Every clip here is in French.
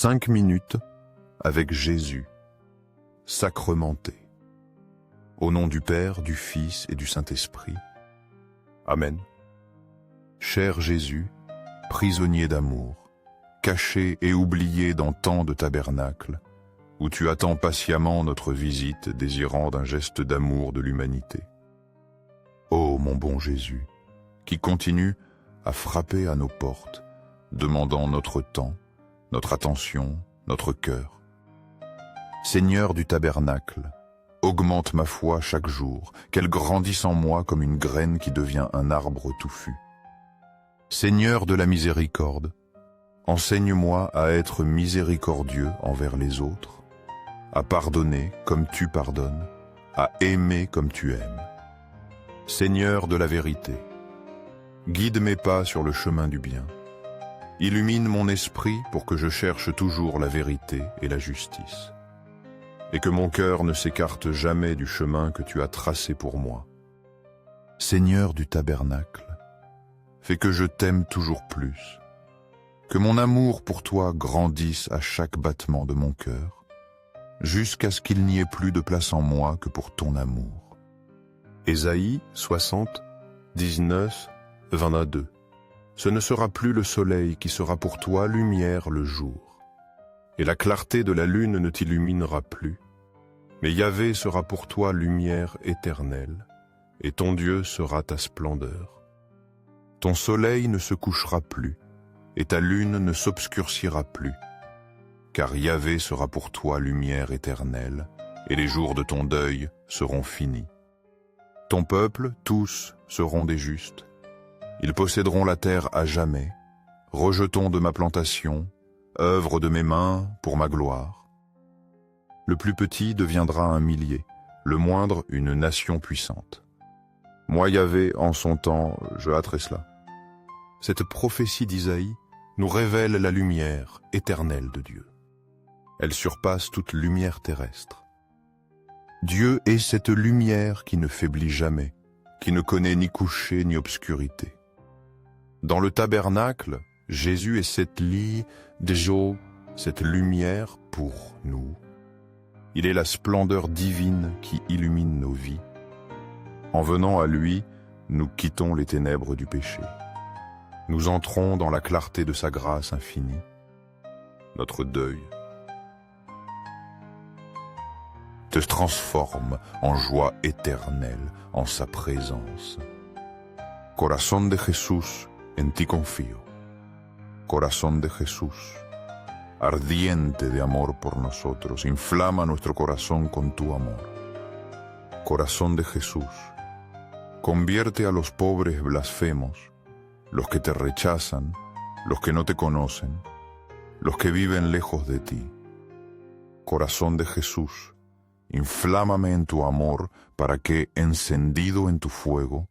5 minutes avec Jésus, sacramenté. Au nom du Père, du Fils et du Saint-Esprit. Amen. Cher Jésus, prisonnier d'amour, caché et oublié dans tant de tabernacles, où tu attends patiemment notre visite, désirant d'un geste d'amour de l'humanité. Ô mon bon Jésus, qui continue à frapper à nos portes, demandant notre temps, notre attention, notre cœur. Seigneur du tabernacle, augmente ma foi chaque jour, qu'elle grandisse en moi comme une graine qui devient un arbre touffu. Seigneur de la miséricorde, enseigne-moi à être miséricordieux envers les autres, à pardonner comme tu pardonnes, à aimer comme tu aimes. Seigneur de la vérité, guide mes pas sur le chemin du bien. Illumine mon esprit pour que je cherche toujours la vérité et la justice, et que mon cœur ne s'écarte jamais du chemin que tu as tracé pour moi. Seigneur du tabernacle, fais que je t'aime toujours plus, que mon amour pour toi grandisse à chaque battement de mon cœur, jusqu'à ce qu'il n'y ait plus de place en moi que pour ton amour. Ésaïe 60, 19, 22. Ce ne sera plus le soleil qui sera pour toi lumière le jour, et la clarté de la lune ne t'illuminera plus, mais Yahvé sera pour toi lumière éternelle, et ton Dieu sera ta splendeur. Ton soleil ne se couchera plus, et ta lune ne s'obscurcira plus, car Yahvé sera pour toi lumière éternelle, et les jours de ton deuil seront finis. Ton peuple, tous, seront des justes. Ils posséderont la terre à jamais, rejetons de ma plantation, œuvre de mes mains pour ma gloire. Le plus petit deviendra un millier, le moindre une nation puissante. Moi, Yahvé, en son temps, je hâterai cela. Cette prophétie d'Isaïe nous révèle la lumière éternelle de Dieu. Elle surpasse toute lumière terrestre. Dieu est cette lumière qui ne faiblit jamais, qui ne connaît ni coucher ni obscurité. Dans le tabernacle, Jésus est cette lie de jour, cette lumière pour nous. Il est la splendeur divine qui illumine nos vies. En venant à lui, nous quittons les ténèbres du péché. Nous entrons dans la clarté de sa grâce infinie. Notre deuil te transforme en joie éternelle en sa présence. Corazón de Jesús, en ti confío. Corazón de Jesús, ardiente de amor por nosotros, inflama nuestro corazón con tu amor. Corazón de Jesús, convierte a los pobres blasfemos, los que te rechazan, los que no te conocen, los que viven lejos de ti. Corazón de Jesús, inflámame en tu amor para que, encendido en tu fuego,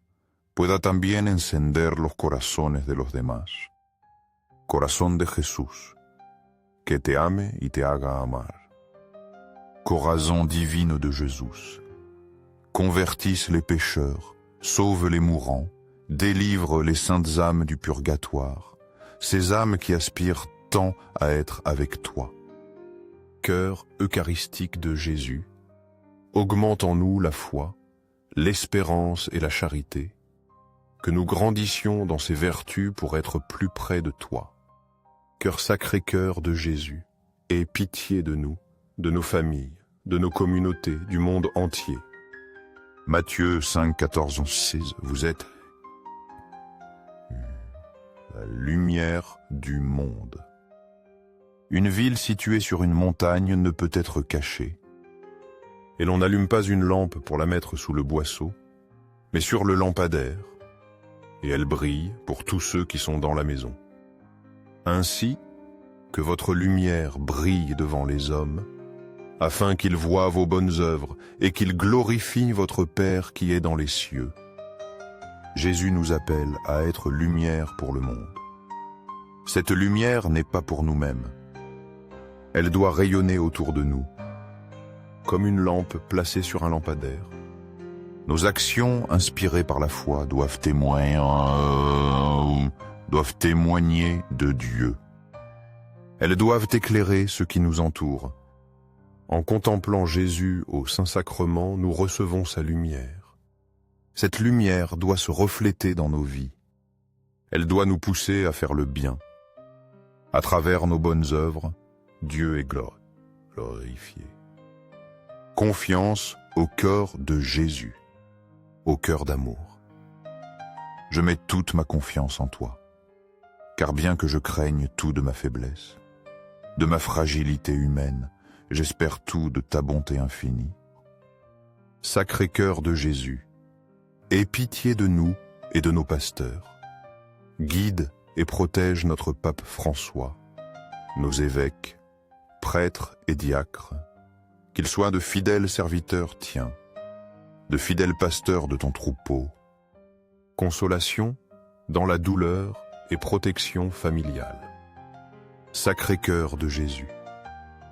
pueda también encender los corazones de los demás. Corazón de Jesús, que te ame y te haga amar. Corazón divino de Jesús, convertisse les pécheurs, sauve les mourants, délivre les saintes âmes du purgatoire, ces âmes qui aspirent tant à être avec toi. Cœur eucharistique de Jésus, augmente en nous la foi, l'espérance et la charité, que nous grandissions dans ces vertus pour être plus près de toi. Cœur Sacré-Cœur de Jésus, aie pitié de nous, de nos familles, de nos communautés, du monde entier. Matthieu 5, 14, 16, vous êtes la lumière du monde. Une ville située sur une montagne ne peut être cachée, et l'on n'allume pas une lampe pour la mettre sous le boisseau, mais sur le lampadaire, et elle brille pour tous ceux qui sont dans la maison. Ainsi, que votre lumière brille devant les hommes, afin qu'ils voient vos bonnes œuvres et qu'ils glorifient votre Père qui est dans les cieux. Jésus nous appelle à être lumière pour le monde. Cette lumière n'est pas pour nous-mêmes. Elle doit rayonner autour de nous, comme une lampe placée sur un lampadaire. Nos actions, inspirées par la foi, doivent témoigner de Dieu. Elles doivent éclairer ce qui nous entoure. En contemplant Jésus au Saint-Sacrement, nous recevons sa lumière. Cette lumière doit se refléter dans nos vies. Elle doit nous pousser à faire le bien. À travers nos bonnes œuvres, Dieu est glorifié. Confiance au cœur de Jésus, au cœur d'amour. Je mets toute ma confiance en toi, car bien que je craigne tout de ma faiblesse, de ma fragilité humaine, j'espère tout de ta bonté infinie. Sacré-Cœur de Jésus, aie pitié de nous et de nos pasteurs. Guide et protège notre pape François, nos évêques, prêtres et diacres, qu'ils soient de fidèles serviteurs tiens, de fidèles pasteurs de ton troupeau. Consolation dans la douleur et protection familiale. Sacré-Cœur de Jésus,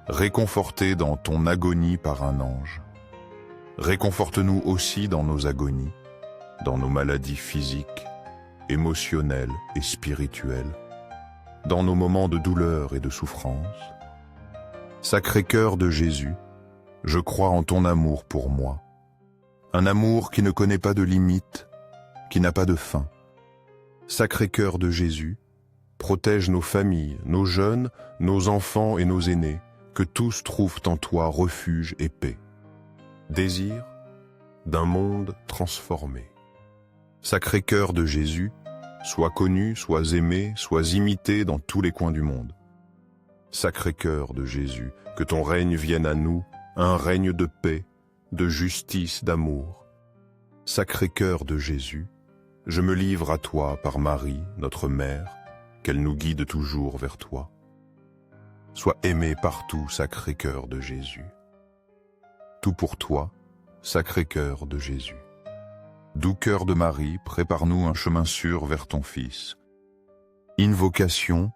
réconforté dans ton agonie par un ange, réconforte-nous aussi dans nos agonies, dans nos maladies physiques, émotionnelles et spirituelles, dans nos moments de douleur et de souffrance. Sacré-Cœur de Jésus, je crois en ton amour pour moi, un amour qui ne connaît pas de limites, qui n'a pas de fin. Sacré-Cœur de Jésus, protège nos familles, nos jeunes, nos enfants et nos aînés, que tous trouvent en toi refuge et paix. Désir d'un monde transformé. Sacré-Cœur de Jésus, sois connu, sois aimé, sois imité dans tous les coins du monde. Sacré-Cœur de Jésus, que ton règne vienne à nous, un règne de paix, de justice, d'amour. Sacré-Cœur de Jésus, je me livre à toi par Marie, notre mère, qu'elle nous guide toujours vers toi. Sois aimé partout, Sacré-Cœur de Jésus. Tout pour toi, Sacré-Cœur de Jésus. Doux cœur de Marie, prépare-nous un chemin sûr vers ton Fils. Invocation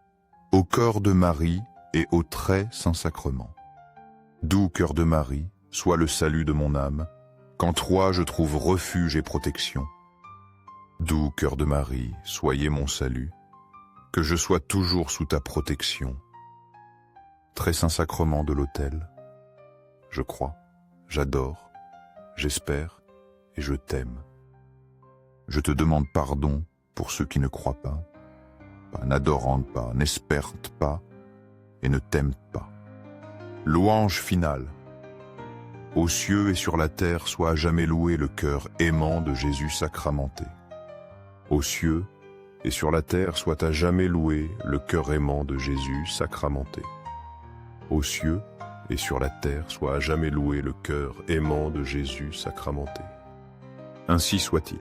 au corps de Marie et au très Saint-Sacrement. Doux cœur de Marie, sois le salut de mon âme, qu'en toi je trouve refuge et protection. Doux cœur de Marie, soyez mon salut, que je sois toujours sous ta protection. Très Saint-Sacrement de l'autel, je crois, j'adore, j'espère et je t'aime. Je te demande pardon pour ceux qui ne croient pas, n'adorent pas, n'espèrent pas et ne t'aiment pas. Louange finale. Aux cieux et sur la terre soit à jamais loué le cœur aimant de Jésus sacramenté. Aux cieux et sur la terre soit à jamais loué le cœur aimant de Jésus sacramenté. Aux cieux et sur la terre soit à jamais loué le cœur aimant de Jésus sacramenté. Ainsi soit-il.